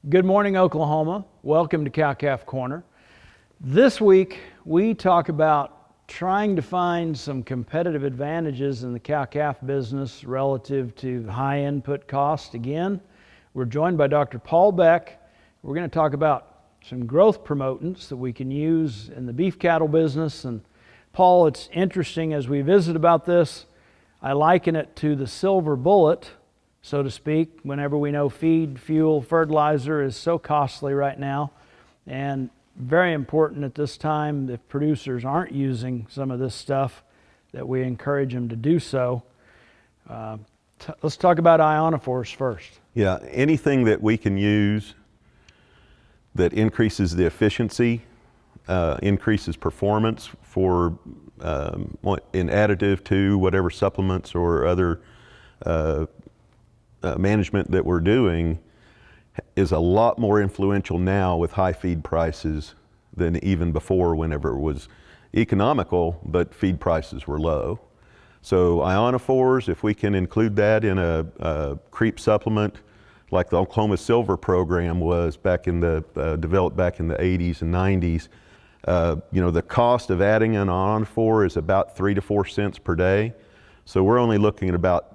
Good morning, Oklahoma. Welcome to Cow-Calf Corner. This week, we talk about trying to find some competitive advantages in the cow-calf business relative to high input cost. Again, we're joined by Dr. Paul Beck. We're going to talk about some growth promotants that we can use in the beef cattle business. And Paul, it's interesting as we visit about this, I liken it to the silver bullet, so to speak, whenever we know feed, fuel, fertilizer is so costly right now, and very important at this time if producers aren't using some of this stuff that we encourage them to do so. Let's talk about ionophores first. Yeah, anything that we can use that increases the efficiency, increases performance for in additive to whatever supplements or other management that we're doing is a lot more influential now with high feed prices than even before, whenever it was economical but feed prices were low. So ionophores, if we can include that in a creep supplement like the Oklahoma Silver program was back in the developed back in the 80s and 90s, the cost of adding an ionophore is about 3 to 4 cents per day. So we're only looking at about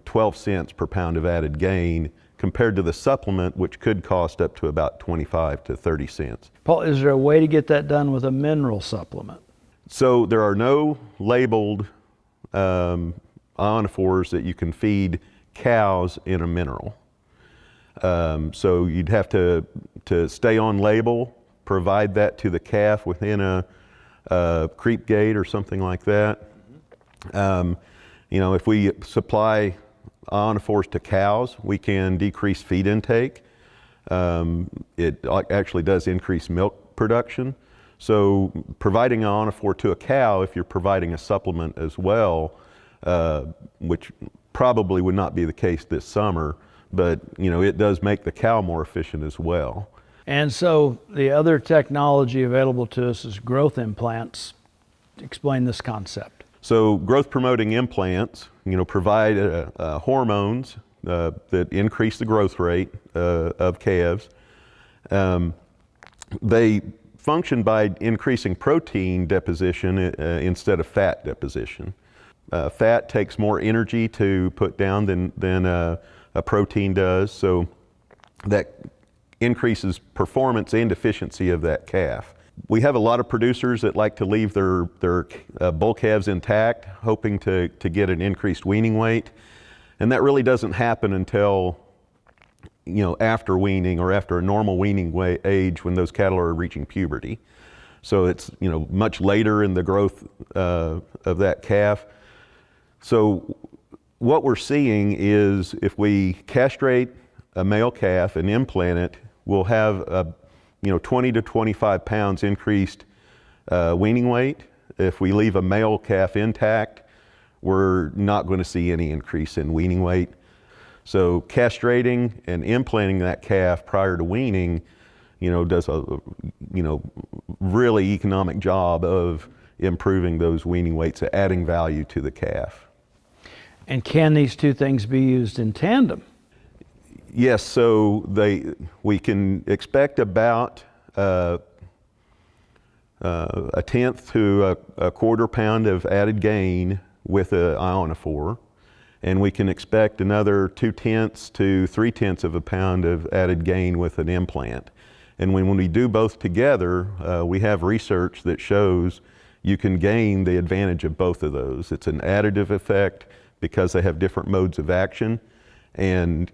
12 cents per pound of added gain compared to the supplement, which could cost up to about 25 to 30 cents. Paul, is there a way to get that done with a mineral supplement? So there are no labeled ionophores that you can feed cows in a mineral. So you'd have to stay on label, provide that to the calf within a creep gate or something like that. If we supply ionophores to cows, we can decrease feed intake. It actually does increase milk production. So providing an ionophore to a cow, if you're providing a supplement as well, which probably would not be the case this summer, but it does make the cow more efficient as well. And so the other technology available to us is growth implants. Explain this concept. So growth promoting implants, provide hormones that increase the growth rate of calves. They function by increasing protein deposition instead of fat deposition. Fat takes more energy to put down than a protein does, so that increases performance and efficiency of that calf. We have a lot of producers that like to leave their bull calves intact, hoping to get an increased weaning weight. And that really doesn't happen until, after weaning or after a normal weaning age when those cattle are reaching puberty. So it's, much later in the growth of that calf. So what we're seeing is if we castrate a male calf and implant it, we'll have a 20 to 25 pounds increased weaning weight. If we leave a male calf intact, we're not going to see any increase in weaning weight. So castrating and implanting that calf prior to weaning, does a really economic job of improving those weaning weights, adding value to the calf. And can these two things be used in tandem? Yes, so we can expect about a tenth to a quarter pound of added gain with an ionophore, and we can expect another 2/10 to 3/10 of a pound of added gain with an implant. And when we do both together, we have research that shows you can gain the advantage of both of those. It's an additive effect because they have different modes of action, and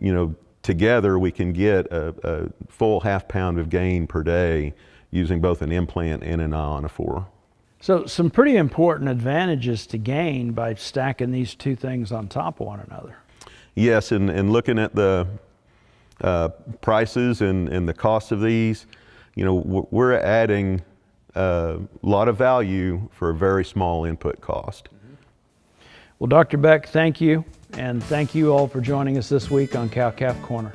together we can get a full half pound of gain per day using both an implant and an ionophore. So some pretty important advantages to gain by stacking these two things on top of one another. Yes, and looking at the prices and the cost of these, we're adding a lot of value for a very small input cost. Well, Dr. Beck, thank you. And thank you all for joining us this week on Cow-Calf Corner.